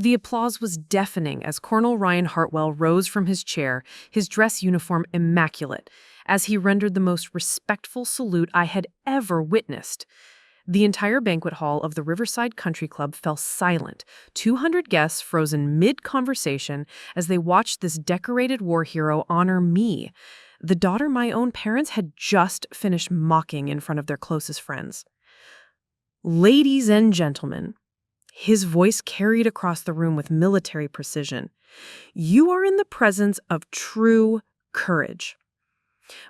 The applause was deafening as Colonel Ryan Hartwell rose from his chair, his dress uniform immaculate, as he rendered the most respectful salute I had ever witnessed. The entire banquet hall of the Riverside Country Club fell silent, 200 guests frozen mid-conversation as they watched this decorated war hero honor me, the daughter my own parents had just finished mocking in front of their closest friends. Ladies and gentlemen, his voice carried across the room with military precision, you are in the presence of true courage.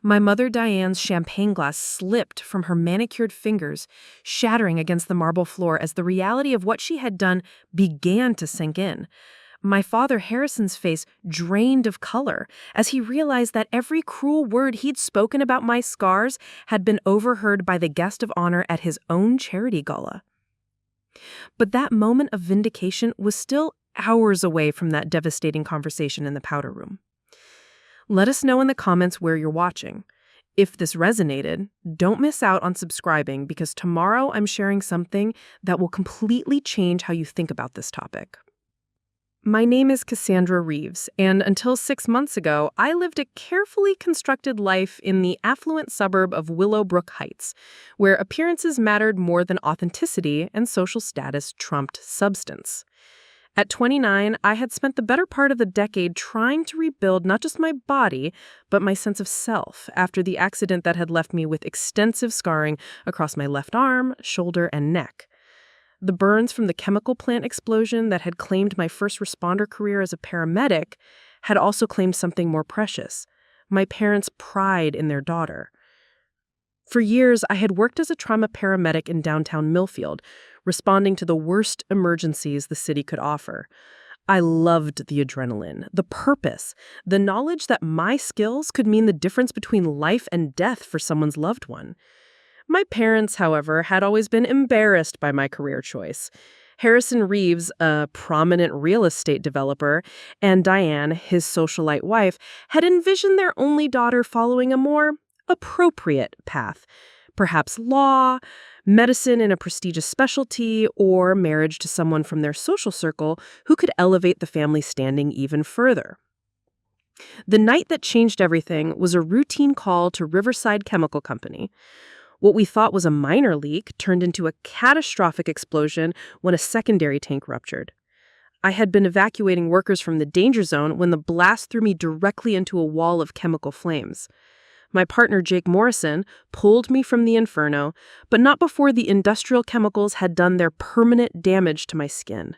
My mother Diane's champagne glass slipped from her manicured fingers, shattering against the marble floor as the reality of what she had done began to sink in. My father Harrison's face drained of color as he realized that every cruel word he'd spoken about my scars had been overheard by the guest of honor at his own charity gala. But that moment of vindication was still hours away from that devastating conversation in the powder room. Let us know in the comments where you're watching. If this resonated, don't miss out on subscribing because tomorrow I'm sharing something that will completely change how you think about this topic. My name is Cassandra Reeves, and until 6 months ago, I lived a carefully constructed life in the affluent suburb of Willowbrook Heights, where appearances mattered more than authenticity and social status trumped substance. At 29, I had spent the better part of the decade trying to rebuild not just my body, but my sense of self after the accident that had left me with extensive scarring across my left arm, shoulder, and neck. The burns from the chemical plant explosion that had claimed my first responder career as a paramedic had also claimed something more precious, my parents' pride in their daughter. For years, I had worked as a trauma paramedic in downtown Millfield, responding to the worst emergencies the city could offer. I loved the adrenaline, the purpose, the knowledge that my skills could mean the difference between life and death for someone's loved one. My parents, however, had always been embarrassed by my career choice. Harrison Reeves, a prominent real estate developer, and Diane, his socialite wife, had envisioned their only daughter following a more appropriate path. Perhaps law, medicine in a prestigious specialty, or marriage to someone from their social circle who could elevate the family standing even further. The night that changed everything was a routine call to Riverside Chemical Company. What we thought was a minor leak turned into a catastrophic explosion when a secondary tank ruptured. I had been evacuating workers from the danger zone when the blast threw me directly into a wall of chemical flames. My partner, Jake Morrison, pulled me from the inferno, but not before the industrial chemicals had done their permanent damage to my skin.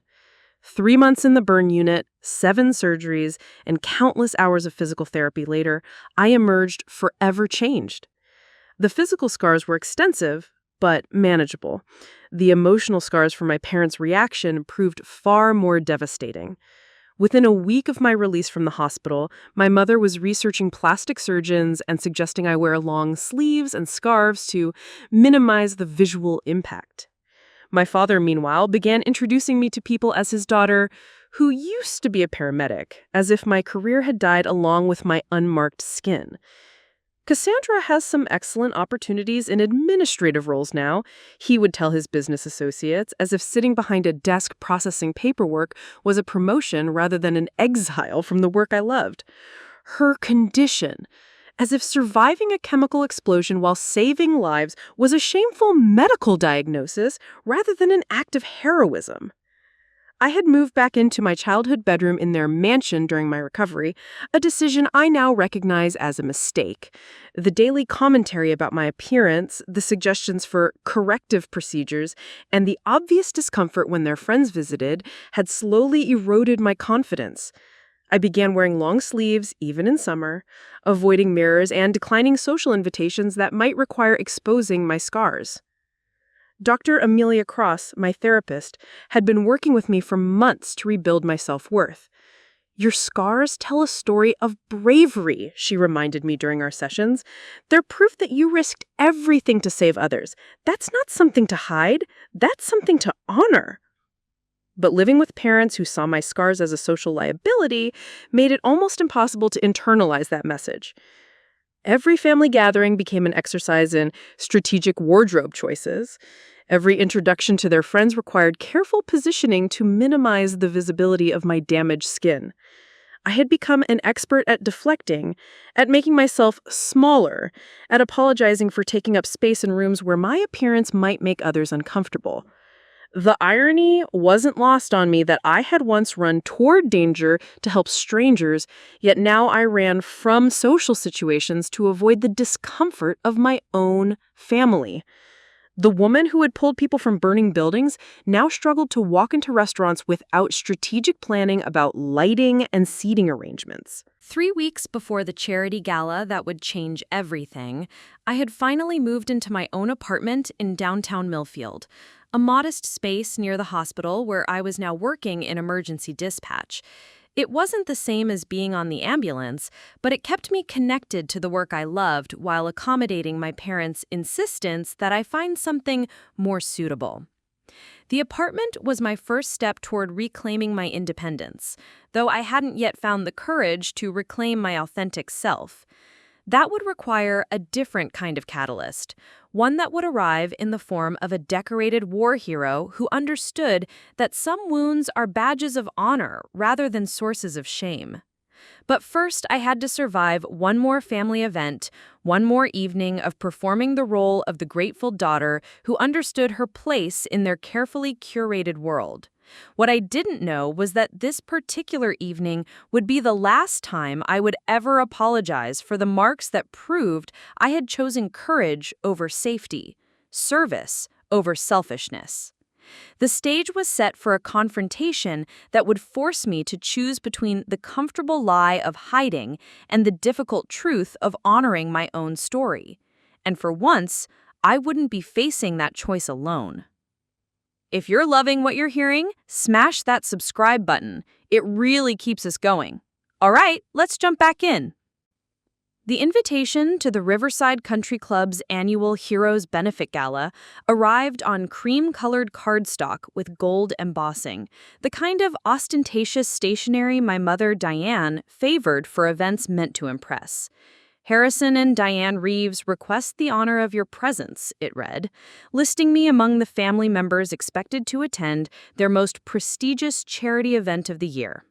3 months in the burn unit, 7 surgeries, and countless hours of physical therapy later, I emerged forever changed. The physical scars were extensive, but manageable. The emotional scars from my parents' reaction proved far more devastating. Within a week of my release from the hospital, my mother was researching plastic surgeons and suggesting I wear long sleeves and scarves to minimize the visual impact. My father, meanwhile, began introducing me to people as his daughter, who used to be a paramedic, as if my career had died along with my unmarked skin. Cassandra has some excellent opportunities in administrative roles now, he would tell his business associates, as if sitting behind a desk processing paperwork was a promotion rather than an exile from the work I loved. Her condition, as if surviving a chemical explosion while saving lives was a shameful medical diagnosis rather than an act of heroism. I had moved back into my childhood bedroom in their mansion during my recovery, a decision I now recognize as a mistake. The daily commentary about my appearance, the suggestions for corrective procedures, and the obvious discomfort when their friends visited had slowly eroded my confidence. I began wearing long sleeves, even in summer, avoiding mirrors and declining social invitations that might require exposing my scars. Dr. Amelia Cross, my therapist, had been working with me for months to rebuild my self-worth. Your scars tell a story of bravery, she reminded me during our sessions. They're proof that you risked everything to save others. That's not something to hide. That's something to honor. But living with parents who saw my scars as a social liability made it almost impossible to internalize that message. Every family gathering became an exercise in strategic wardrobe choices. Every introduction to their friends required careful positioning to minimize the visibility of my damaged skin. I had become an expert at deflecting, at making myself smaller, at apologizing for taking up space in rooms where my appearance might make others uncomfortable. The irony wasn't lost on me that I had once run toward danger to help strangers, yet now I ran from social situations to avoid the discomfort of my own family. The woman who had pulled people from burning buildings now struggled to walk into restaurants without strategic planning about lighting and seating arrangements. 3 weeks before the charity gala that would change everything, I had finally moved into my own apartment in downtown Millfield, a modest space near the hospital where I was now working in emergency dispatch. It wasn't the same as being on the ambulance, but it kept me connected to the work I loved while accommodating my parents' insistence that I find something more suitable. The apartment was my first step toward reclaiming my independence, though I hadn't yet found the courage to reclaim my authentic self. That would require a different kind of catalyst, one that would arrive in the form of a decorated war hero who understood that some wounds are badges of honor rather than sources of shame. But first, I had to survive one more family event, one more evening of performing the role of the grateful daughter who understood her place in their carefully curated world. What I didn't know was that this particular evening would be the last time I would ever apologize for the marks that proved I had chosen courage over safety, service over selfishness. The stage was set for a confrontation that would force me to choose between the comfortable lie of hiding and the difficult truth of honoring my own story. And for once, I wouldn't be facing that choice alone. If you're loving what you're hearing, smash that subscribe button. It really keeps us going. All right, let's jump back in. The invitation to the Riverside Country Club's annual Heroes Benefit Gala arrived on cream-colored cardstock with gold embossing, the kind of ostentatious stationery my mother, Diane, favored for events meant to impress. Harrison and Diane Reeves request the honor of your presence, it read, listing me among the family members expected to attend their most prestigious charity event of the year.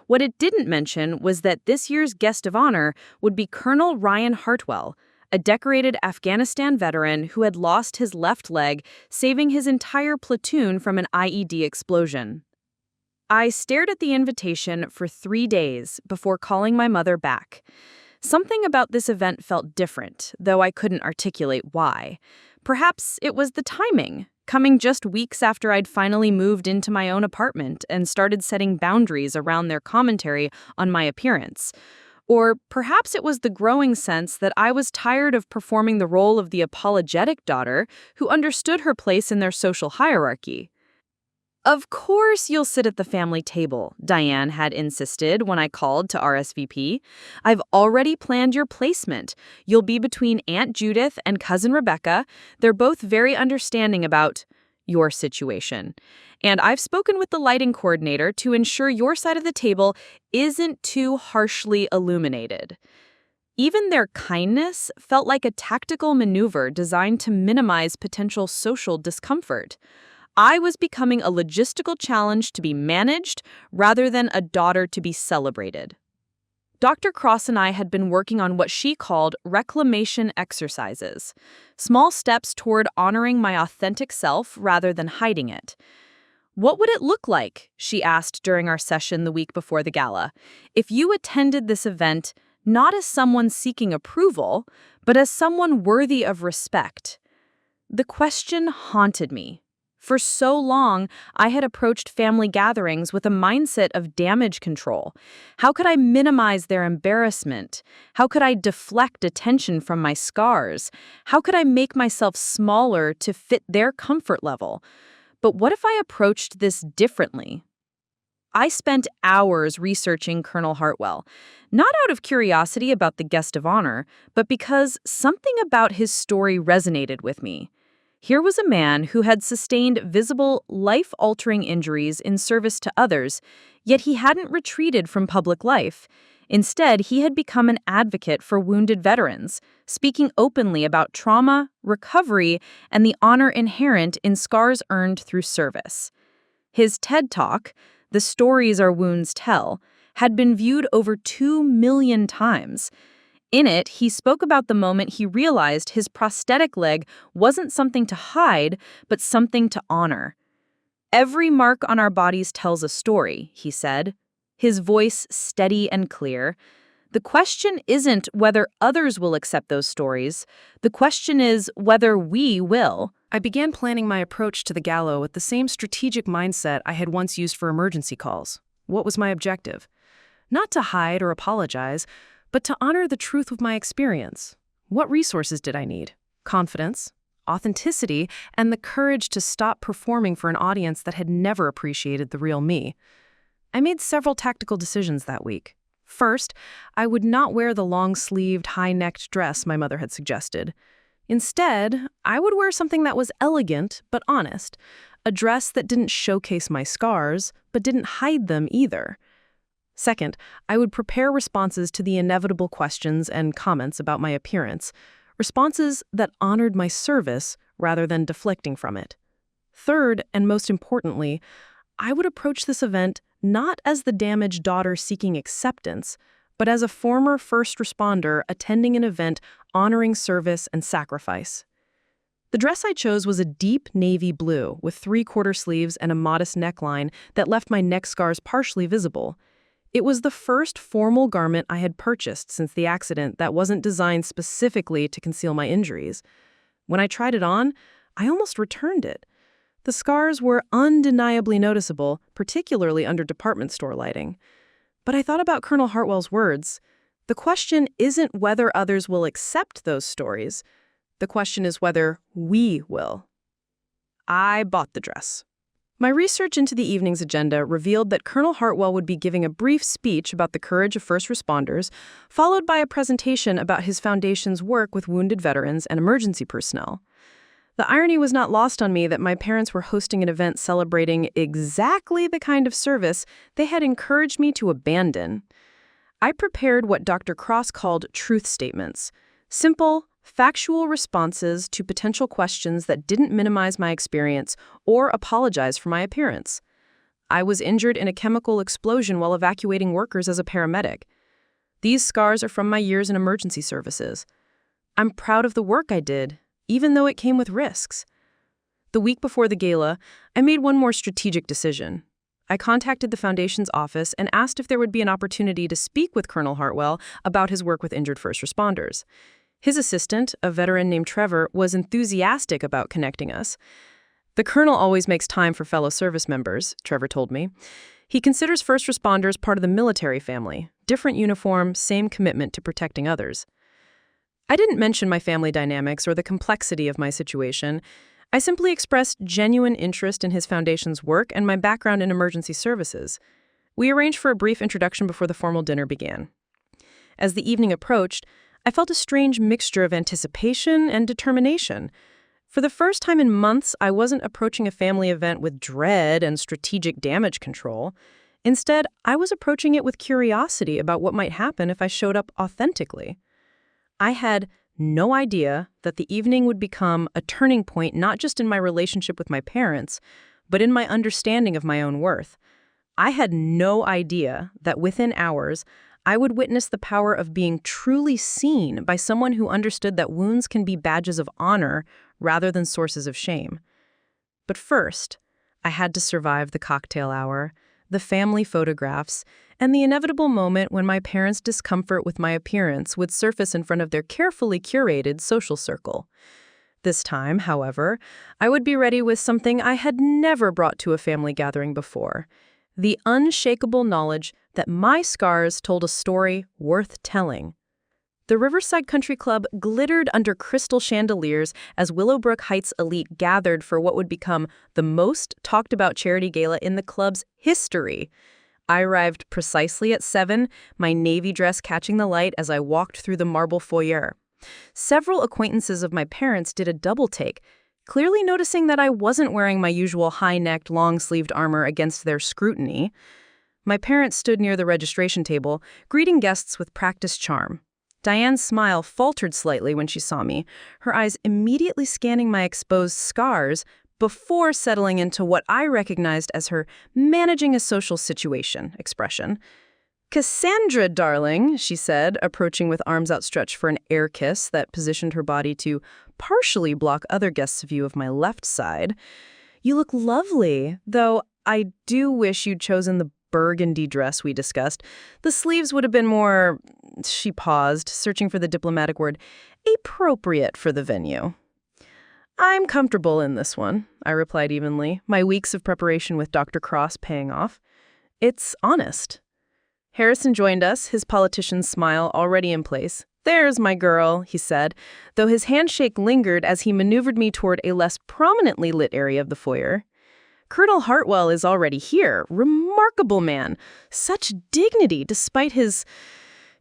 What it didn't mention was that this year's guest of honor would be Colonel Ryan Hartwell, a decorated Afghanistan veteran who had lost his left leg, saving his entire platoon from an IED explosion. I stared at the invitation for 3 days before calling my mother back. Something about this event felt different, though I couldn't articulate why. Perhaps it was the timing, coming just weeks after I'd finally moved into my own apartment and started setting boundaries around their commentary on my appearance. Or perhaps it was the growing sense that I was tired of performing the role of the apologetic daughter who understood her place in their social hierarchy. Of course you'll sit at the family table, Diane had insisted when I called to RSVP. I've already planned your placement. You'll be between Aunt Judith and Cousin Rebecca. They're both very understanding about your situation. And I've spoken with the lighting coordinator to ensure your side of the table isn't too harshly illuminated. Even their kindness felt like a tactical maneuver designed to minimize potential social discomfort. I was becoming a logistical challenge to be managed rather than a daughter to be celebrated. Dr. Cross and I had been working on what she called reclamation exercises, small steps toward honoring my authentic self rather than hiding it. What would it look like, she asked during our session the week before the gala, if you attended this event not as someone seeking approval, but as someone worthy of respect? The question haunted me. For so long, I had approached family gatherings with a mindset of damage control. How could I minimize their embarrassment? How could I deflect attention from my scars? How could I make myself smaller to fit their comfort level? But what if I approached this differently? I spent hours researching Colonel Hartwell, not out of curiosity about the guest of honor, but because something about his story resonated with me. Here was a man who had sustained visible, life-altering injuries in service to others, yet he hadn't retreated from public life. Instead, he had become an advocate for wounded veterans, speaking openly about trauma, recovery, and the honor inherent in scars earned through service. His TED Talk, "The Stories Our Wounds Tell," had been viewed over 2 million times. In it, he spoke about the moment he realized his prosthetic leg wasn't something to hide, but something to honor. "Every mark on our bodies tells a story," he said, his voice steady and clear. "The question isn't whether others will accept those stories. The question is whether we will." I began planning my approach to the gala with the same strategic mindset I had once used for emergency calls. What was my objective? Not to hide or apologize, but to honor the truth of my experience. What resources did I need? Confidence, authenticity, and the courage to stop performing for an audience that had never appreciated the real me. I made several tactical decisions that week. First, I would not wear the long-sleeved, high-necked dress my mother had suggested. Instead, I would wear something that was elegant but honest, a dress that didn't showcase my scars, but didn't hide them either. Second, I would prepare responses to the inevitable questions and comments about my appearance, responses that honored my service rather than deflecting from it. Third, and most importantly, I would approach this event not as the damaged daughter seeking acceptance, but as a former first responder attending an event honoring service and sacrifice. The dress I chose was a deep navy blue with 3/4 sleeves and a modest neckline that left my neck scars partially visible. It was the first formal garment I had purchased since the accident that wasn't designed specifically to conceal my injuries. When I tried it on, I almost returned it. The scars were undeniably noticeable, particularly under department store lighting. But I thought about Colonel Hartwell's words. The question isn't whether others will accept those stories. The question is whether we will. I bought the dress. My research into the evening's agenda revealed that Colonel Hartwell would be giving a brief speech about the courage of first responders, followed by a presentation about his foundation's work with wounded veterans and emergency personnel. The irony was not lost on me that my parents were hosting an event celebrating exactly the kind of service they had encouraged me to abandon. I prepared what Dr. Cross called truth statements, simple, factual responses to potential questions that didn't minimize my experience or apologize for my appearance. I was injured in a chemical explosion while evacuating workers as a paramedic. These scars are from my years in emergency services. I'm proud of the work I did, even though it came with risks. The week before the gala, I made one more strategic decision. I contacted the Foundation's office and asked if there would be an opportunity to speak with Colonel Hartwell about his work with injured first responders. His assistant, a veteran named Trevor, was enthusiastic about connecting us. "The Colonel always makes time for fellow service members," Trevor told me. "He considers first responders part of the military family. Different uniform, same commitment to protecting others." I didn't mention my family dynamics or the complexity of my situation. I simply expressed genuine interest in his foundation's work and my background in emergency services. We arranged for a brief introduction before the formal dinner began. As the evening approached, I felt a strange mixture of anticipation and determination. For the first time in months, I wasn't approaching a family event with dread and strategic damage control. Instead, I was approaching it with curiosity about what might happen if I showed up authentically. I had no idea that the evening would become a turning point not just in my relationship with my parents, but in my understanding of my own worth. I had no idea that within hours, I would witness the power of being truly seen by someone who understood that wounds can be badges of honor rather than sources of shame. But first, I had to survive the cocktail hour, the family photographs, and the inevitable moment when my parents' discomfort with my appearance would surface in front of their carefully curated social circle. This time, however, I would be ready with something I had never brought to a family gathering before: the unshakable knowledge that my scars told a story worth telling. The Riverside Country Club glittered under crystal chandeliers as Willowbrook Heights elite gathered for what would become the most talked-about charity gala in the club's history. I arrived precisely at 7, my navy dress catching the light as I walked through the marble foyer. Several acquaintances of my parents did a double take, clearly noticing that I wasn't wearing my usual high-necked, long-sleeved armor against their scrutiny. My parents stood near the registration table, greeting guests with practiced charm. Diane's smile faltered slightly when she saw me, her eyes immediately scanning my exposed scars before settling into what I recognized as her managing a social situation expression. "Cassandra, darling," she said, approaching with arms outstretched for an air kiss that positioned her body to partially block other guests' view of my left side. "You look lovely, though I do wish you'd chosen the burgundy dress we discussed. The sleeves would have been more," she paused, searching for the diplomatic word, "appropriate for the venue." "I'm comfortable in this one," I replied evenly, my weeks of preparation with Dr. Cross paying off. "It's honest." Harrison joined us, his politician's smile already in place. "There's my girl," he said, though his handshake lingered as he maneuvered me toward a less prominently lit area of the foyer. "Colonel Hartwell is already here. Remarkable man. Such dignity despite his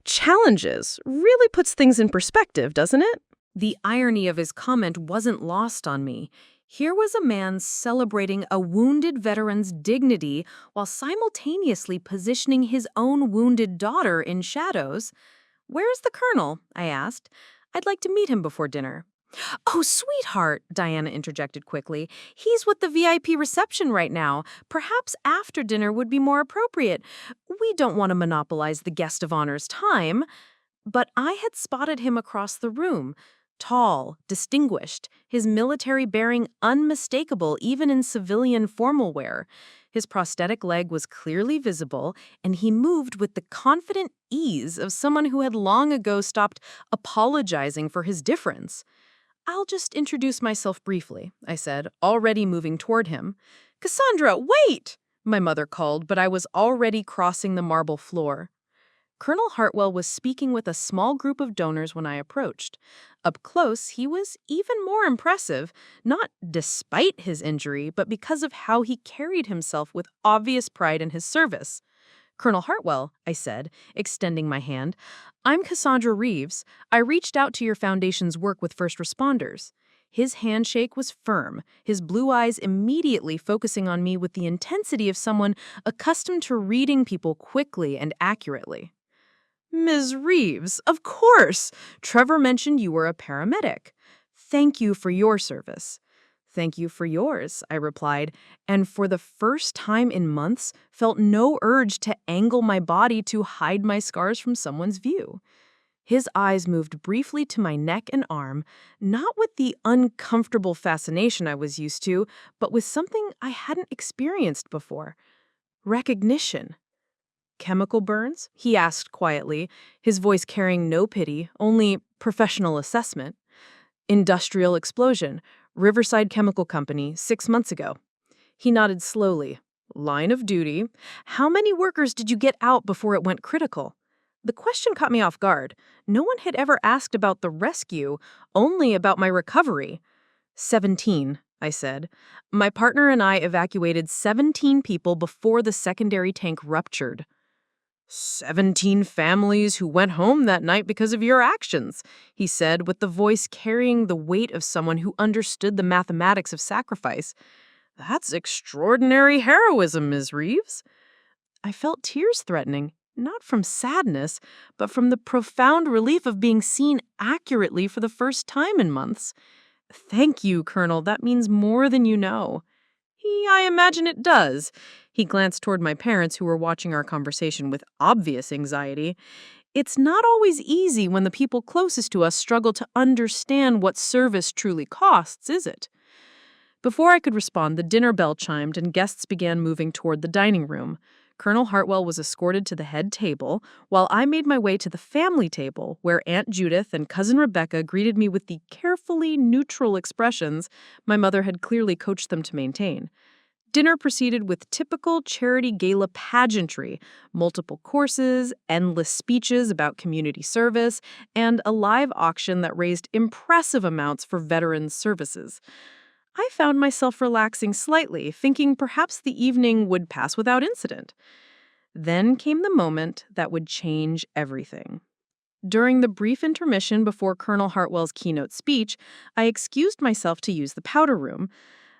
challenges. Really puts things in perspective, doesn't it?" The irony of his comment wasn't lost on me. Here was a man celebrating a wounded veteran's dignity while simultaneously positioning his own wounded daughter in shadows. "Where's the colonel?" I asked. "I'd like to meet him before dinner." "Oh, sweetheart," Diana interjected quickly. "He's with the VIP reception right now. Perhaps after dinner would be more appropriate. We don't want to monopolize the guest of honor's time." But I had spotted him across the room. Tall, distinguished, his military bearing unmistakable even in civilian formal wear. His prosthetic leg was clearly visible, and he moved with the confident ease of someone who had long ago stopped apologizing for his difference. "I'll just introduce myself briefly," I said, already moving toward him. "Cassandra, wait!" my mother called, but I was already crossing the marble floor. Colonel Hartwell was speaking with a small group of donors when I approached. Up close, he was even more impressive, not despite his injury, but because of how he carried himself with obvious pride in his service. "Colonel Hartwell," I said, extending my hand, "I'm Cassandra Reeves. I reached out to your foundation's work with first responders." His handshake was firm, his blue eyes immediately focusing on me with the intensity of someone accustomed to reading people quickly and accurately. "Ms. Reeves, of course! Trevor mentioned you were a paramedic. Thank you for your service." "Thank you for yours," I replied, and for the first time in months felt no urge to angle my body to hide my scars from someone's view. His eyes moved briefly to my neck and arm, not with the uncomfortable fascination I was used to, but with something I hadn't experienced before. Recognition. "Chemical burns?" he asked quietly, his voice carrying no pity, only professional assessment. "Industrial explosion. Riverside Chemical Company, 6 months ago." He nodded slowly. "Line of duty. How many workers did you get out before it went critical?" The question caught me off guard. No one had ever asked about the rescue, only about my recovery. 17, I said. My partner and I evacuated 17 people before the secondary tank ruptured. 17 families who went home that night because of your actions, he said, with the voice carrying the weight of someone who understood the mathematics of sacrifice. That's extraordinary heroism, Ms. Reeves. I felt tears threatening, not from sadness, but from the profound relief of being seen accurately for the first time in months. Thank you, Colonel. That means more than you know. I imagine it does. He glanced toward my parents, who were watching our conversation with obvious anxiety. It's not always easy when the people closest to us struggle to understand what service truly costs, is it? Before I could respond, the dinner bell chimed and guests began moving toward the dining room. Colonel Hartwell was escorted to the head table, while I made my way to the family table, where Aunt Judith and Cousin Rebecca greeted me with the carefully neutral expressions my mother had clearly coached them to maintain. Dinner proceeded with typical charity gala pageantry, multiple courses, endless speeches about community service, and a live auction that raised impressive amounts for veterans' services. I found myself relaxing slightly, thinking perhaps the evening would pass without incident. Then came the moment that would change everything. During the brief intermission before Colonel Hartwell's keynote speech, I excused myself to use the powder room.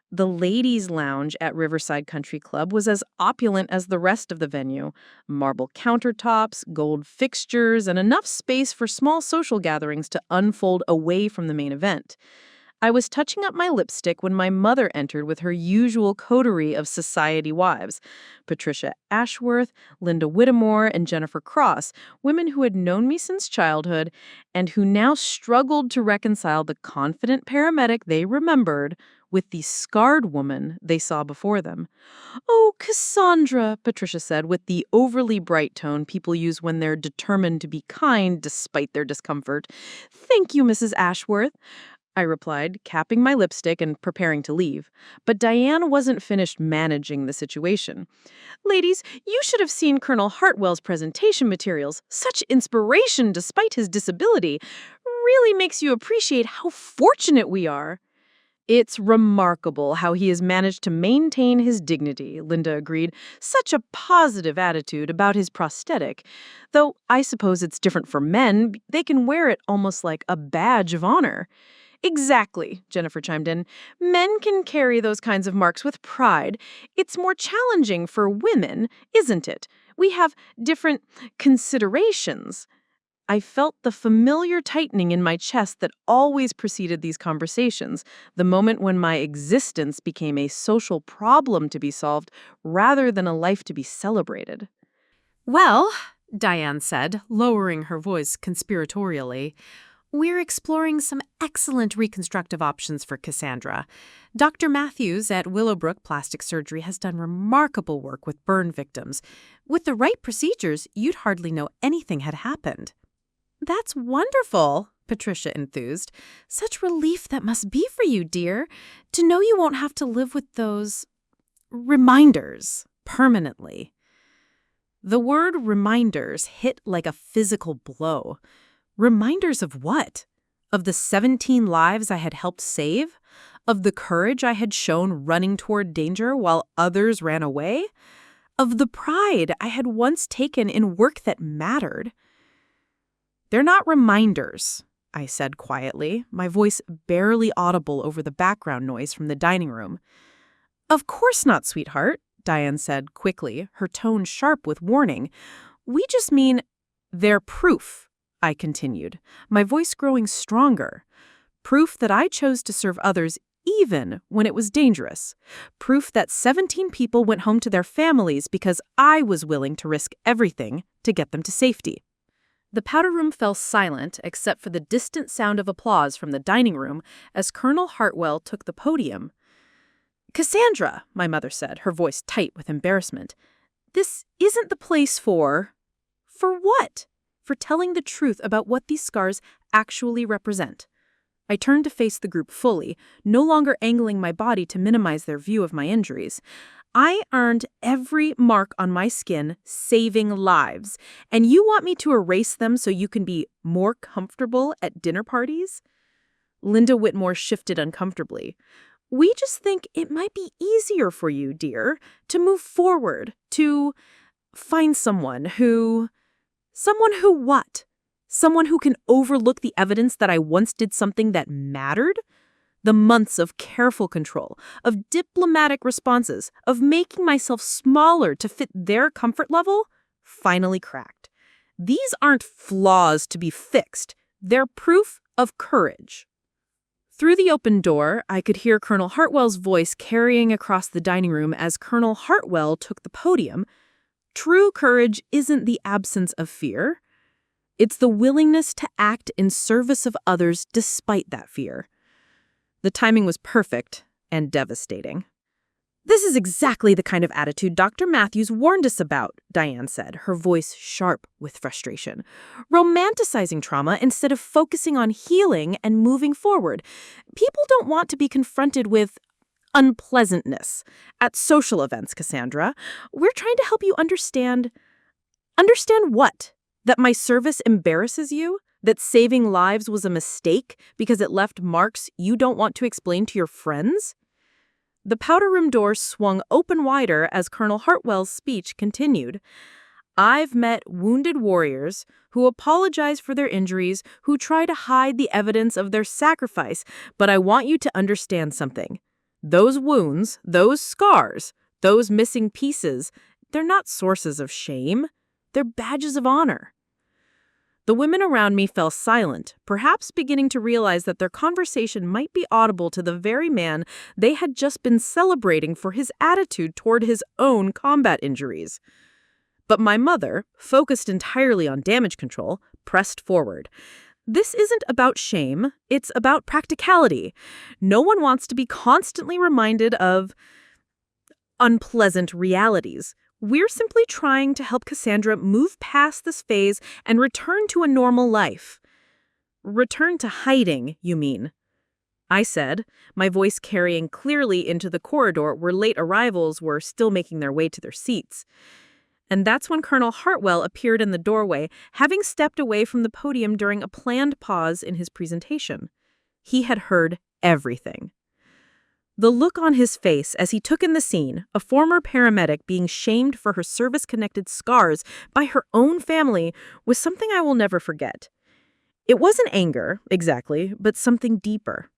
The ladies' lounge at Riverside Country Club was as opulent as the rest of the venue. Marble countertops, gold fixtures, and enough space for small social gatherings to unfold away from the main event. I was touching up my lipstick when my mother entered with her usual coterie of society wives. Patricia Ashworth, Linda Whittemore, and Jennifer Cross, women who had known me since childhood and who now struggled to reconcile the confident paramedic they remembered with the scarred woman they saw before them. "Oh, Cassandra," Patricia said with the overly bright tone people use when they're determined to be kind despite their discomfort. "Thank you, Mrs. Ashworth," I replied, capping my lipstick and preparing to leave. But Diane wasn't finished managing the situation. "Ladies, you should have seen Colonel Hartwell's presentation materials. Such inspiration despite his disability. Really makes you appreciate how fortunate we are." "It's remarkable how he has managed to maintain his dignity," Linda agreed. "Such a positive attitude about his prosthetic. Though I suppose it's different for men. They can wear it almost like a badge of honor." "Exactly," Jennifer chimed in. "Men can carry those kinds of marks with pride. It's more challenging for women, isn't it? We have different considerations." I felt the familiar tightening in my chest that always preceded these conversations, the moment when my existence became a social problem to be solved rather than a life to be celebrated. Well, Diane said, lowering her voice conspiratorially, we're exploring some excellent reconstructive options for Cassandra. Dr. Matthews at Willowbrook Plastic Surgery has done remarkable work with burn victims. With the right procedures, you'd hardly know anything had happened. That's wonderful, Patricia enthused. Such relief that must be for you, dear, to know you won't have to live with those reminders permanently. The word reminders hit like a physical blow. Reminders of what? Of the 17 lives I had helped save? Of the courage I had shown running toward danger while others ran away? Of the pride I had once taken in work that mattered? They're not reminders, I said quietly, my voice barely audible over the background noise from the dining room. Of course not, sweetheart, Diane said quickly, her tone sharp with warning. We just mean they're proof, I continued, my voice growing stronger. Proof that I chose to serve others even when it was dangerous. Proof that 17 people went home to their families because I was willing to risk everything to get them to safety. The powder room fell silent except for the distant sound of applause from the dining room as Colonel Hartwell took the podium. Cassandra, my mother said, her voice tight with embarrassment, this isn't the place for... For what? For telling the truth about what these scars actually represent. I turned to face the group fully, no longer angling my body to minimize their view of my injuries. I earned every mark on my skin saving lives, and you want me to erase them so you can be more comfortable at dinner parties? Linda Whittemore shifted uncomfortably. We just think it might be easier for you, dear, to move forward, to find someone who... Someone who what? Someone who can overlook the evidence that I once did something that mattered? The months of careful control, of diplomatic responses, of making myself smaller to fit their comfort level, finally cracked. These aren't flaws to be fixed. They're proof of courage. Through the open door, I could hear Colonel Hartwell's voice carrying across the dining room as Colonel Hartwell took the podium. True courage isn't the absence of fear. It's the willingness to act in service of others despite that fear. The timing was perfect and devastating. This is exactly the kind of attitude Dr. Matthews warned us about, Diane said, her voice sharp with frustration. Romanticizing trauma instead of focusing on healing and moving forward. People don't want to be confronted with unpleasantness at social events, Cassandra. We're trying to help you understand. Understand what? That my service embarrasses you? That saving lives was a mistake because it left marks you don't want to explain to your friends? The powder room door swung open wider as Colonel Hartwell's speech continued. I've met wounded warriors who apologize for their injuries, who try to hide the evidence of their sacrifice, but I want you to understand something. Those wounds, those scars, those missing pieces, they're not sources of shame. They're badges of honor. The women around me fell silent, perhaps beginning to realize that their conversation might be audible to the very man they had just been celebrating for his attitude toward his own combat injuries. But my mother, focused entirely on damage control, pressed forward. This isn't about shame, it's about practicality. No one wants to be constantly reminded of unpleasant realities. We're simply trying to help Cassandra move past this phase and return to a normal life. Return to hiding, you mean? I said, my voice carrying clearly into the corridor where late arrivals were still making their way to their seats. And that's when Colonel Hartwell appeared in the doorway, having stepped away from the podium during a planned pause in his presentation. He had heard everything. The look on his face as he took in the scene, a former paramedic being shamed for her service-connected scars by her own family, was something I will never forget. It wasn't anger, exactly, but something deeper.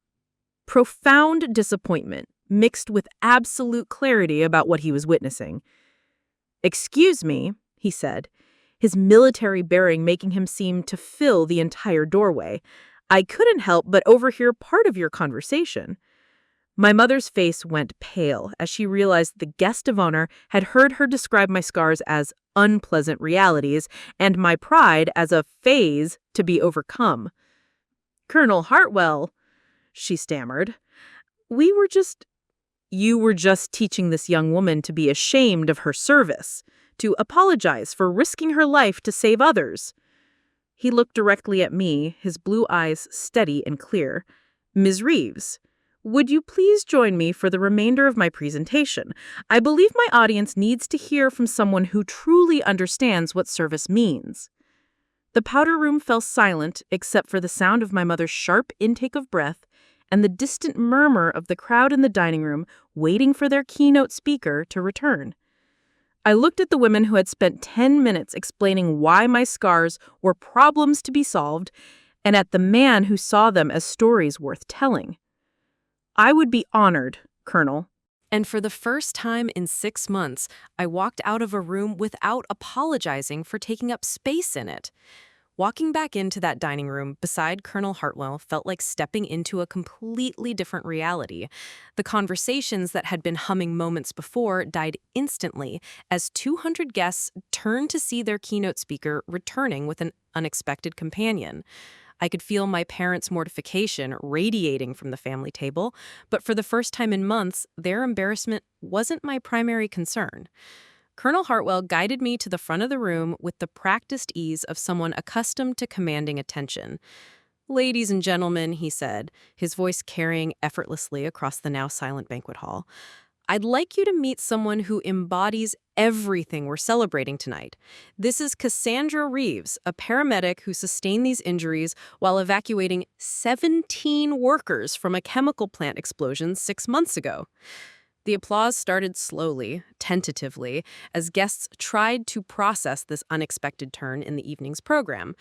Profound disappointment, mixed with absolute clarity about what he was witnessing. "Excuse me," he said, his military bearing making him seem to fill the entire doorway. "I couldn't help but overhear part of your conversation." My mother's face went pale as she realized the guest of honor had heard her describe my scars as unpleasant realities and my pride as a phase to be overcome. "Colonel Hartwell," she stammered, You were just teaching this young woman to be ashamed of her service, to apologize for risking her life to save others." He looked directly at me, his blue eyes steady and clear. "Ms. Reeves, would you please join me for the remainder of my presentation? I believe my audience needs to hear from someone who truly understands what service means." The powder room fell silent except for the sound of my mother's sharp intake of breath and the distant murmur of the crowd in the dining room waiting for their keynote speaker to return. I looked at the women who had spent 10 minutes explaining why my scars were problems to be solved, and at the man who saw them as stories worth telling. "I would be honored, Colonel." And for the first time in 6 months, I walked out of a room without apologizing for taking up space in it. Walking back into that dining room beside Colonel Hartwell felt like stepping into a completely different reality. The conversations that had been humming moments before died instantly as 200 guests turned to see their keynote speaker returning with an unexpected companion. I could feel my parents' mortification radiating from the family table, but for the first time in months, their embarrassment wasn't my primary concern. Colonel Hartwell guided me to the front of the room with the practiced ease of someone accustomed to commanding attention. "Ladies and gentlemen," he said, his voice carrying effortlessly across the now silent banquet hall, "I'd like you to meet someone who embodies everything we're celebrating tonight. This is Cassandra Reeves, a paramedic who sustained these injuries while evacuating 17 workers from a chemical plant explosion 6 months ago." The applause started slowly, tentatively, as guests tried to process this unexpected turn in the evening's program.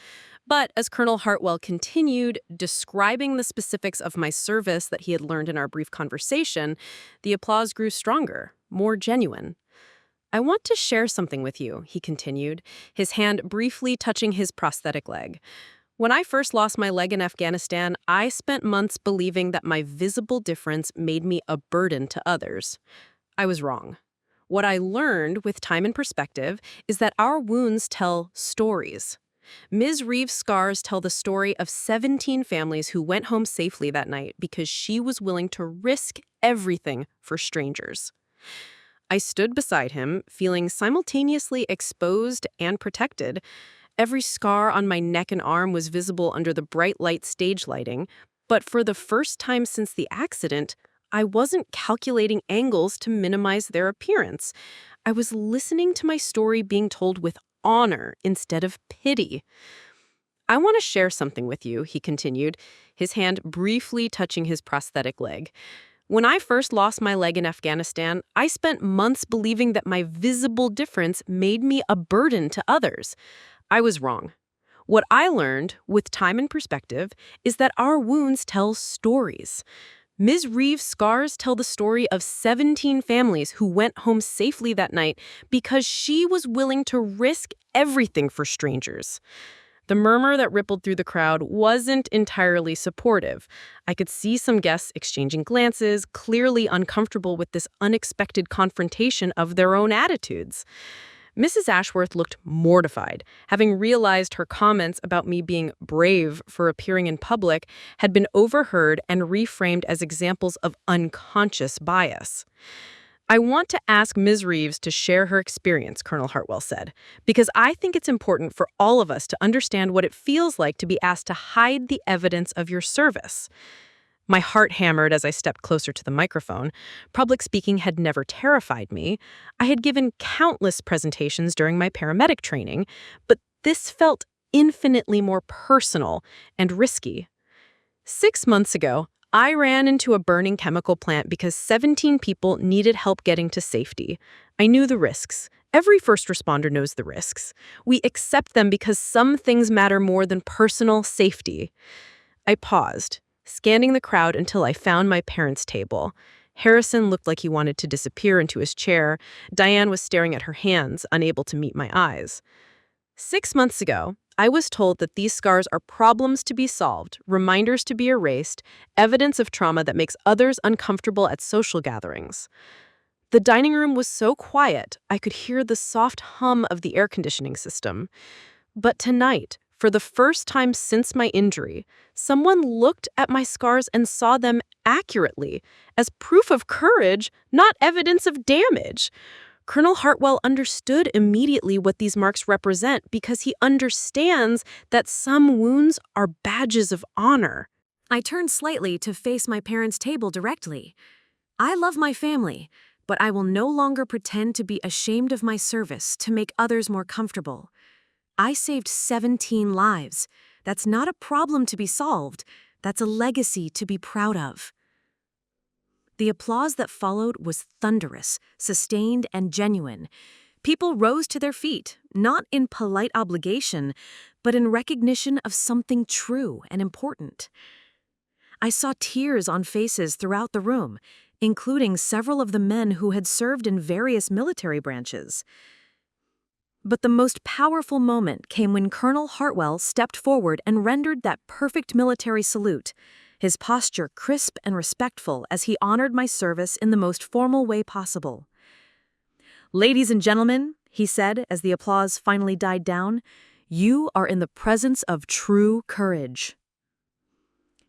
But as Colonel Hartwell continued, describing the specifics of my service that he had learned in our brief conversation, the applause grew stronger, more genuine. "I want to share something with you," he continued, his hand briefly touching his prosthetic leg. "When I first lost my leg in Afghanistan, I spent months believing that my visible difference made me a burden to others. I was wrong. What I learned with time and perspective is that our wounds tell stories. Ms. Reeves' scars tell the story of 17 families who went home safely that night because she was willing to risk everything for strangers." I stood beside him, feeling simultaneously exposed and protected. Every scar on my neck and arm was visible under the bright light stage lighting, but for the first time since the accident, I wasn't calculating angles to minimize their appearance. I was listening to my story being told with honor instead of pity. "I want to share something with you," he continued, his hand briefly touching his prosthetic leg. When I first lost my leg in Afghanistan, I spent months believing that my visible difference made me a burden to others. I was wrong. What I learned, with time and perspective, is that our wounds tell stories. Ms. Reeves' scars tell the story of 17 families who went home safely that night because she was willing to risk everything for strangers. The murmur that rippled through the crowd wasn't entirely supportive. I could see some guests exchanging glances, clearly uncomfortable with this unexpected confrontation of their own attitudes. Mrs. Ashworth looked mortified, having realized her comments about me being brave for appearing in public had been overheard and reframed as examples of unconscious bias. "I want to ask Ms. Reeves to share her experience," Colonel Hartwell said, "because I think it's important for all of us to understand what it feels like to be asked to hide the evidence of your service." My heart hammered as I stepped closer to the microphone. Public speaking had never terrified me. I had given countless presentations during my paramedic training, but this felt infinitely more personal and risky. 6 months ago, I ran into a burning chemical plant because 17 people needed help getting to safety. I knew the risks. Every first responder knows the risks. We accept them because some things matter more than personal safety. I paused, scanning the crowd until I found my parents' table. Harrison looked like he wanted to disappear into his chair. Diane was staring at her hands, unable to meet my eyes. 6 months ago, I was told that these scars are problems to be solved, reminders to be erased, evidence of trauma that makes others uncomfortable at social gatherings. The dining room was so quiet, I could hear the soft hum of the air conditioning system. But tonight, for the first time since my injury, someone looked at my scars and saw them accurately, as proof of courage, not evidence of damage. Colonel Hartwell understood immediately what these marks represent because he understands that some wounds are badges of honor. I turned slightly to face my parents' table directly. I love my family, but I will no longer pretend to be ashamed of my service to make others more comfortable. I saved 17 lives. That's not a problem to be solved. That's a legacy to be proud of. The applause that followed was thunderous, sustained, and genuine. People rose to their feet, not in polite obligation, but in recognition of something true and important. I saw tears on faces throughout the room, including several of the men who had served in various military branches. But the most powerful moment came when Colonel Hartwell stepped forward and rendered that perfect military salute, his posture crisp and respectful as he honored my service in the most formal way possible. "Ladies and gentlemen," he said as the applause finally died down, "you are in the presence of true courage."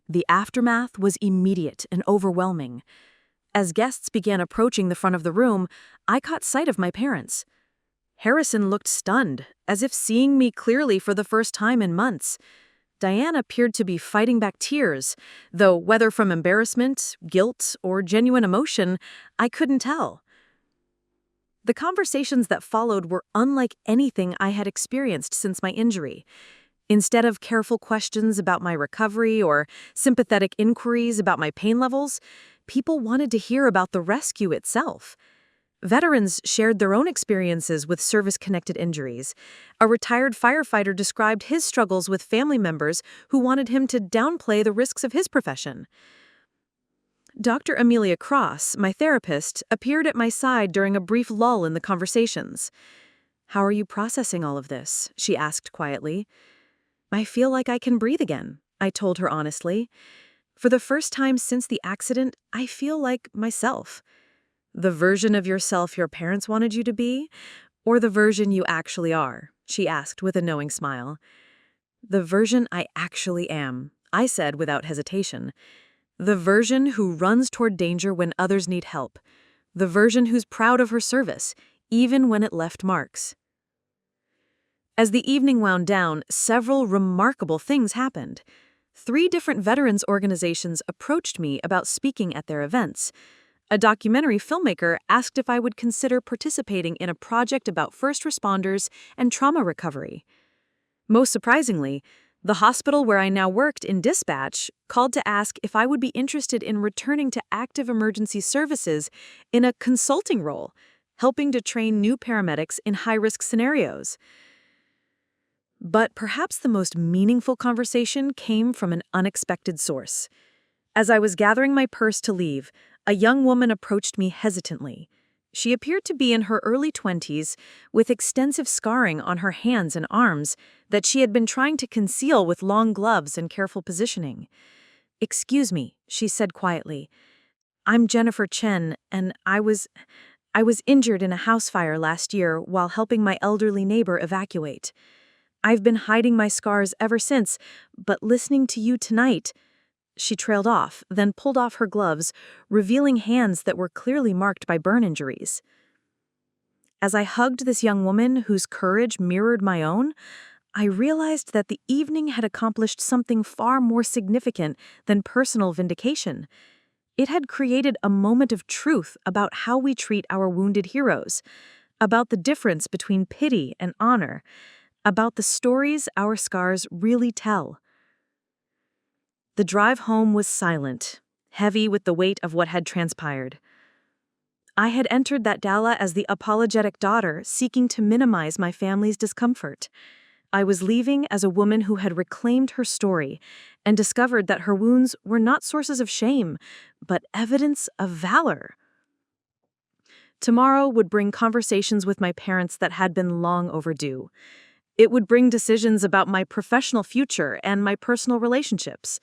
The aftermath was immediate and overwhelming. As guests began approaching the front of the room, I caught sight of my parents. Harrison looked stunned, as if seeing me clearly for the first time in months. Diane appeared to be fighting back tears, though whether from embarrassment, guilt, or genuine emotion, I couldn't tell. The conversations that followed were unlike anything I had experienced since my injury. Instead of careful questions about my recovery or sympathetic inquiries about my pain levels, people wanted to hear about the rescue itself. Veterans shared their own experiences with service-connected injuries. A retired firefighter described his struggles with family members who wanted him to downplay the risks of his profession. Dr. Amelia Cross, my therapist, appeared at my side during a brief lull in the conversations. "How are you processing all of this?" she asked quietly. "I feel like I can breathe again," I told her honestly. "For the first time since the accident, I feel like myself." "The version of yourself your parents wanted you to be, or the version you actually are?" she asked with a knowing smile. "The version I actually am," I said without hesitation. "The version who runs toward danger when others need help. The version who's proud of her service, even when it left marks." As the evening wound down, several remarkable things happened. 3 different veterans organizations approached me about speaking at their events. A documentary filmmaker asked if I would consider participating in a project about first responders and trauma recovery. Most surprisingly, The hospital where I now worked in dispatch called to ask if I would be interested in returning to active emergency services in a consulting role, helping to train new paramedics in high-risk scenarios. But perhaps the most meaningful conversation came from an unexpected source. As I was gathering my purse to leave, a young woman approached me hesitantly. She appeared to be in her early 20s, with extensive scarring on her hands and arms that she had been trying to conceal with long gloves and careful positioning. "Excuse me," she said quietly. "I'm Jennifer Chen, and I was injured in a house fire last year while helping my elderly neighbor evacuate. I've been hiding my scars ever since, but listening to you tonight—" She trailed off, then pulled off her gloves, revealing hands that were clearly marked by burn injuries. As I hugged this young woman whose courage mirrored my own, I realized that the evening had accomplished something far more significant than personal vindication. It had created a moment of truth about how we treat our wounded heroes, about the difference between pity and honor, about the stories our scars really tell. The drive home was silent, heavy with the weight of what had transpired. I had entered that gala as the apologetic daughter seeking to minimize my family's discomfort. I was leaving as a woman who had reclaimed her story and discovered that her wounds were not sources of shame, but evidence of valor. Tomorrow would bring conversations with my parents that had been long overdue. It would bring decisions about my professional future and my personal relationships.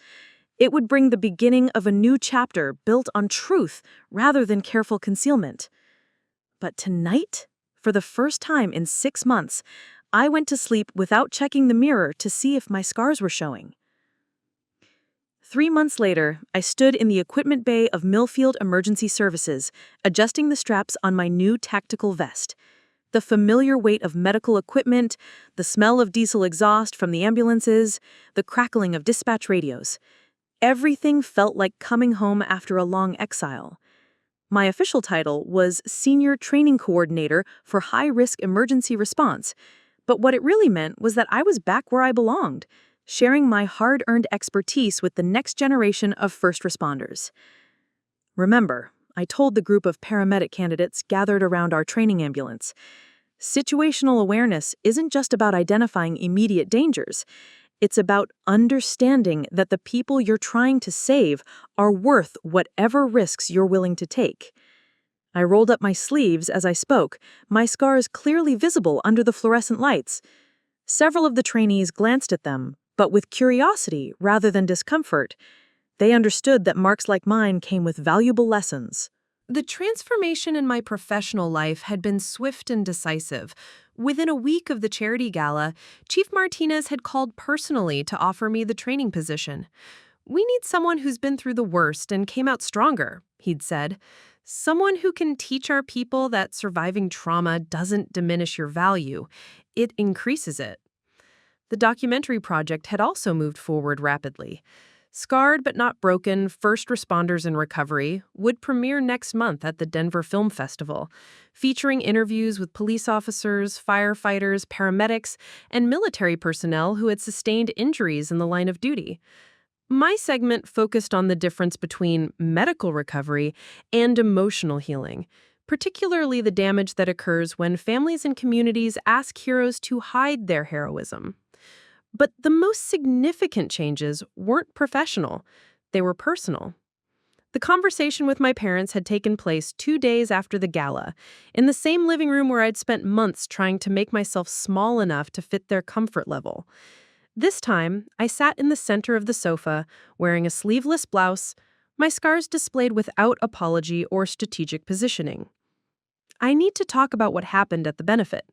It would bring the beginning of a new chapter built on truth rather than careful concealment. But tonight, for the first time in 6 months, I went to sleep without checking the mirror to see if my scars were showing. 3 months later, I stood in the equipment bay of Millfield Emergency Services, adjusting the straps on my new tactical vest. The familiar weight of medical equipment, the smell of diesel exhaust from the ambulances, the crackling of dispatch radios. Everything felt like coming home after a long exile. My official title was Senior Training Coordinator for High-Risk Emergency Response, but what it really meant was that I was back where I belonged, sharing my hard-earned expertise with the next generation of first responders. Remember, I told the group of paramedic candidates gathered around our training ambulance, situational awareness isn't just about identifying immediate dangers. It's about understanding that the people you're trying to save are worth whatever risks you're willing to take. I rolled up my sleeves as I spoke, my scars clearly visible under the fluorescent lights. Several of the trainees glanced at them, but with curiosity rather than discomfort. They understood that marks like mine came with valuable lessons. The transformation in my professional life had been swift and decisive. Within a week of the charity gala, Chief Martinez had called personally to offer me the training position. "We need someone who's been through the worst and came out stronger," he'd said. "Someone who can teach our people that surviving trauma doesn't diminish your value, it increases it." The documentary project had also moved forward rapidly. Scarred but Not Broken, First Responders in Recovery would premiere next month at the Denver Film Festival, featuring interviews with police officers, firefighters, paramedics, and military personnel who had sustained injuries in the line of duty. My segment focused on the difference between medical recovery and emotional healing, particularly the damage that occurs when families and communities ask heroes to hide their heroism. But the most significant changes weren't professional, they were personal. The conversation with my parents had taken place 2 days after the gala, in the same living room where I'd spent months trying to make myself small enough to fit their comfort level. This time, I sat in the center of the sofa, wearing a sleeveless blouse, my scars displayed without apology or strategic positioning. "I need to talk about what happened at the benefit."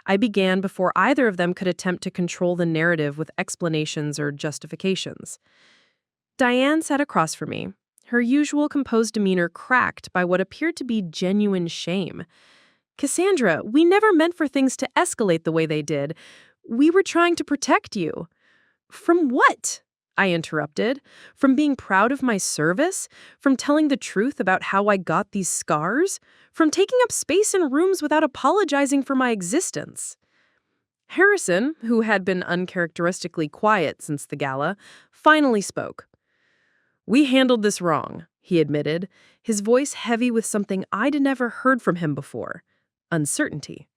I began before either of them could attempt to control the narrative with explanations or justifications. Diane sat across from me, her usual composed demeanor cracked by what appeared to be genuine shame. "Cassandra, we never meant for things to escalate the way they did. We were trying to protect you." "From what?" I interrupted. "From being proud of my service? From telling the truth about how I got these scars? From taking up space in rooms without apologizing for my existence?" Harrison, who had been uncharacteristically quiet since the gala, finally spoke. "We handled this wrong," he admitted, his voice heavy with something I'd never heard from him before: uncertainty.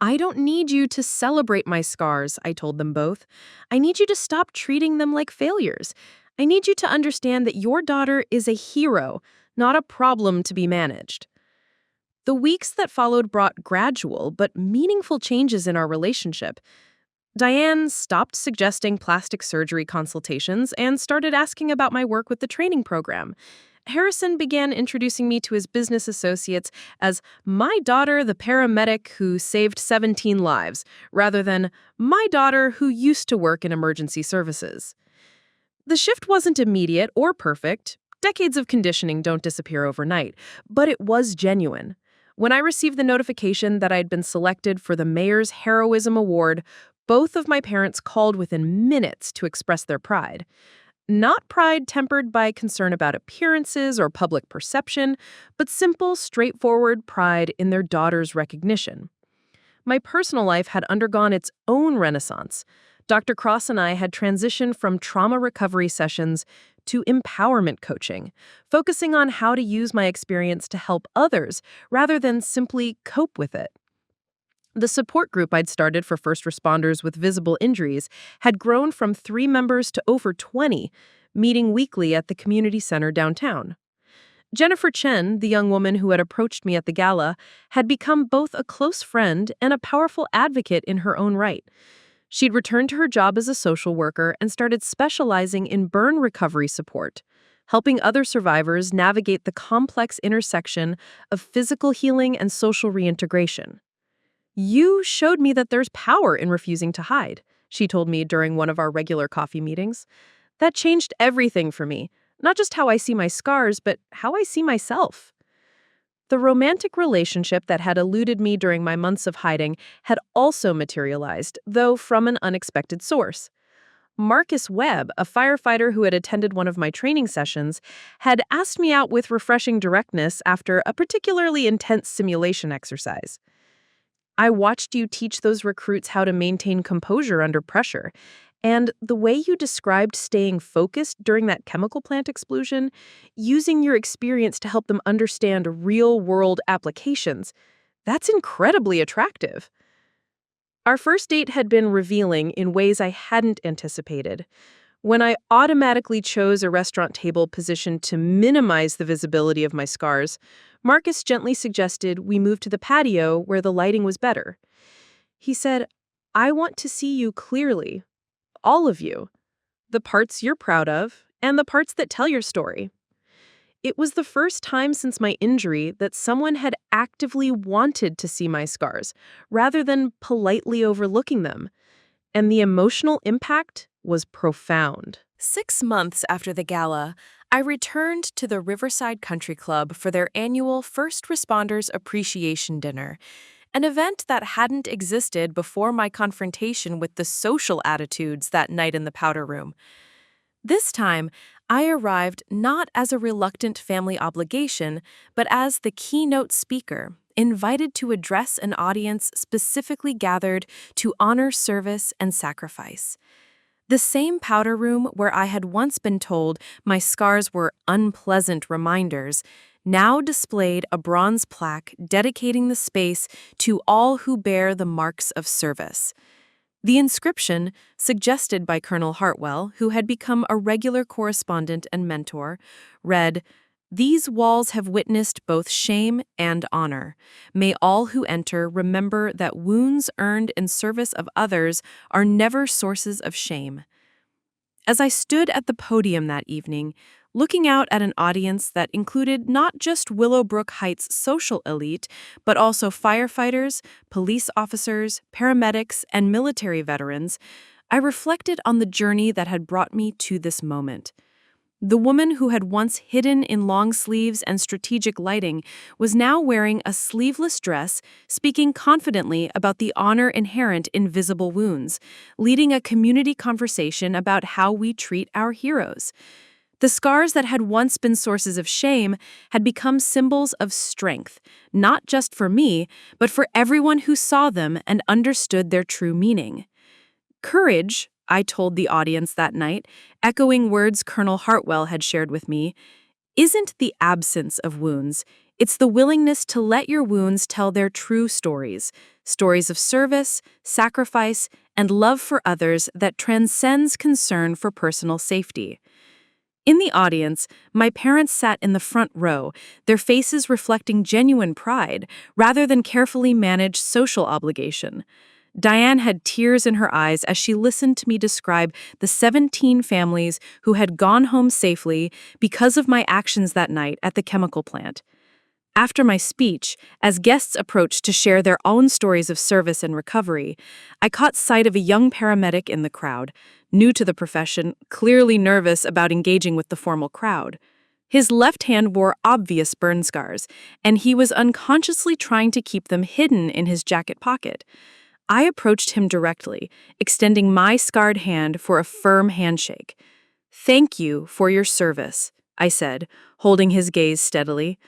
"I don't need you to celebrate my scars," I told them both. "I need you to stop treating them like failures. I need you to understand that your daughter is a hero, not a problem to be managed." The weeks that followed brought gradual but meaningful changes in our relationship. Diane stopped suggesting plastic surgery consultations and started asking about my work with the training program. Harrison began introducing me to his business associates as "my daughter, the paramedic who saved 17 lives," rather than "my daughter who used to work in emergency services." The shift wasn't immediate or perfect. Decades of conditioning don't disappear overnight, but it was genuine. When I received the notification that I'd been selected for the Mayor's Heroism Award, both of my parents called within minutes to express their pride. Not pride tempered by concern about appearances or public perception, but simple, straightforward pride in their daughter's recognition. My personal life had undergone its own renaissance. Dr. Cross and I had transitioned from trauma recovery sessions to empowerment coaching, focusing on how to use my experience to help others rather than simply cope with it. The support group I'd started for first responders with visible injuries had grown from 3 members to over 20, meeting weekly at the community center downtown. Jennifer Chen, the young woman who had approached me at the gala, had become both a close friend and a powerful advocate in her own right. She'd returned to her job as a social worker and started specializing in burn recovery support, helping other survivors navigate the complex intersection of physical healing and social reintegration. "You showed me that there's power in refusing to hide," she told me during one of our regular coffee meetings. "That changed everything for me, not just how I see my scars, but how I see myself." The romantic relationship that had eluded me during my months of hiding had also materialized, though from an unexpected source. Marcus Webb, a firefighter who had attended one of my training sessions, had asked me out with refreshing directness after a particularly intense simulation exercise. "I watched you teach those recruits how to maintain composure under pressure, and the way you described staying focused during that chemical plant explosion, using your experience to help them understand real-world applications, that's incredibly attractive." Our first date had been revealing in ways I hadn't anticipated. When I automatically chose a restaurant table positioned to minimize the visibility of my scars, Marcus gently suggested we move to the patio where the lighting was better. He said, "I want to see you clearly. All of you. The parts you're proud of, and the parts that tell your story." It was the first time since my injury that someone had actively wanted to see my scars, rather than politely overlooking them. And the emotional impact was profound. 6 months after the gala, I returned to the Riverside Country Club for their annual First Responders Appreciation Dinner, an event that hadn't existed before my confrontation with the social attitudes that night in the powder room. This time, I arrived not as a reluctant family obligation, but as the keynote speaker, invited to address an audience specifically gathered to honor service and sacrifice. The same powder room where I had once been told my scars were unpleasant reminders now displayed a bronze plaque dedicating the space to all who bear the marks of service. The inscription, suggested by Colonel Hartwell, who had become a regular correspondent and mentor, read, "These walls have witnessed both shame and honor. May all who enter remember that wounds earned in service of others are never sources of shame." As I stood at the podium that evening, looking out at an audience that included not just Willowbrook Heights' social elite, but also firefighters, police officers, paramedics, and military veterans, I reflected on the journey that had brought me to this moment. The woman who had once hidden in long sleeves and strategic lighting was now wearing a sleeveless dress, speaking confidently about the honor inherent in visible wounds, leading a community conversation about how we treat our heroes. The scars that had once been sources of shame had become symbols of strength, not just for me, but for everyone who saw them and understood their true meaning. Courage, I told the audience that night, echoing words Colonel Hartwell had shared with me, isn't the absence of wounds. It's the willingness to let your wounds tell their true stories, stories of service, sacrifice, and love for others that transcends concern for personal safety. In the audience, my parents sat in the front row, their faces reflecting genuine pride rather than carefully managed social obligation. Diane had tears in her eyes as she listened to me describe the 17 families who had gone home safely because of my actions that night at the chemical plant. After my speech, as guests approached to share their own stories of service and recovery, I caught sight of a young paramedic in the crowd, new to the profession, clearly nervous about engaging with the formal crowd. His left hand wore obvious burn scars, and he was unconsciously trying to keep them hidden in his jacket pocket. I approached him directly, extending my scarred hand for a firm handshake. "Thank you for your service," I said, holding his gaze steadily.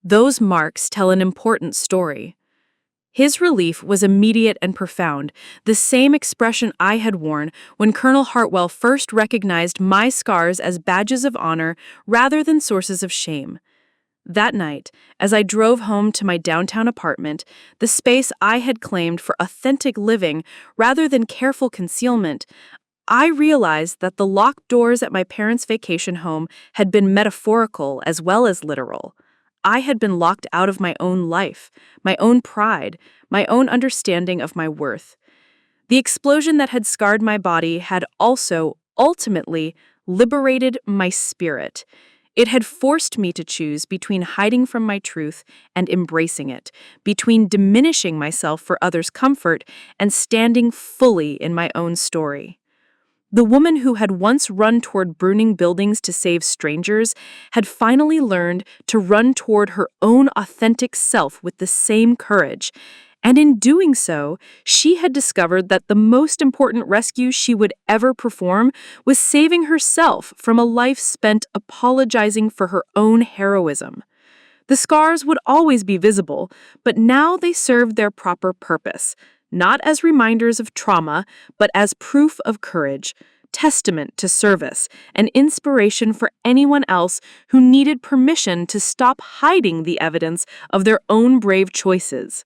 "Those marks tell an important story." His relief was immediate and profound, the same expression I had worn when Colonel Hartwell first recognized my scars as badges of honor rather than sources of shame. That night, as I drove home to my downtown apartment, the space I had claimed for authentic living rather than careful concealment, I realized that the locked doors at my parents' vacation home had been metaphorical as well as literal. I had been locked out of my own life, my own pride, my own understanding of my worth. The explosion that had scarred my body had also, ultimately, liberated my spirit. It had forced me to choose between hiding from my truth and embracing it, between diminishing myself for others' comfort and standing fully in my own story. The woman who had once run toward burning buildings to save strangers had finally learned to run toward her own authentic self with the same courage. And in doing so, she had discovered that the most important rescue she would ever perform was saving herself from a life spent apologizing for her own heroism. The scars would always be visible, but now they served their proper purpose, not as reminders of trauma, but as proof of courage, testament to service, and inspiration for anyone else who needed permission to stop hiding the evidence of their own brave choices.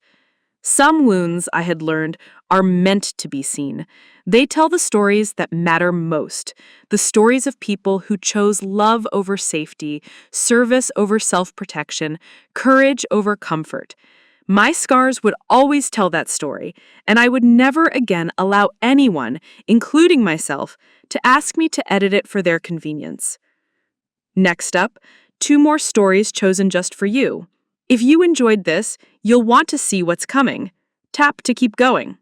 Some wounds, I had learned, are meant to be seen. They tell the stories that matter most, the stories of people who chose love over safety, service over self-protection, courage over comfort. My scars would always tell that story, and I would never again allow anyone, including myself, to ask me to edit it for their convenience. Next up, 2 more stories chosen just for you. If you enjoyed this, you'll want to see what's coming. Tap to keep going.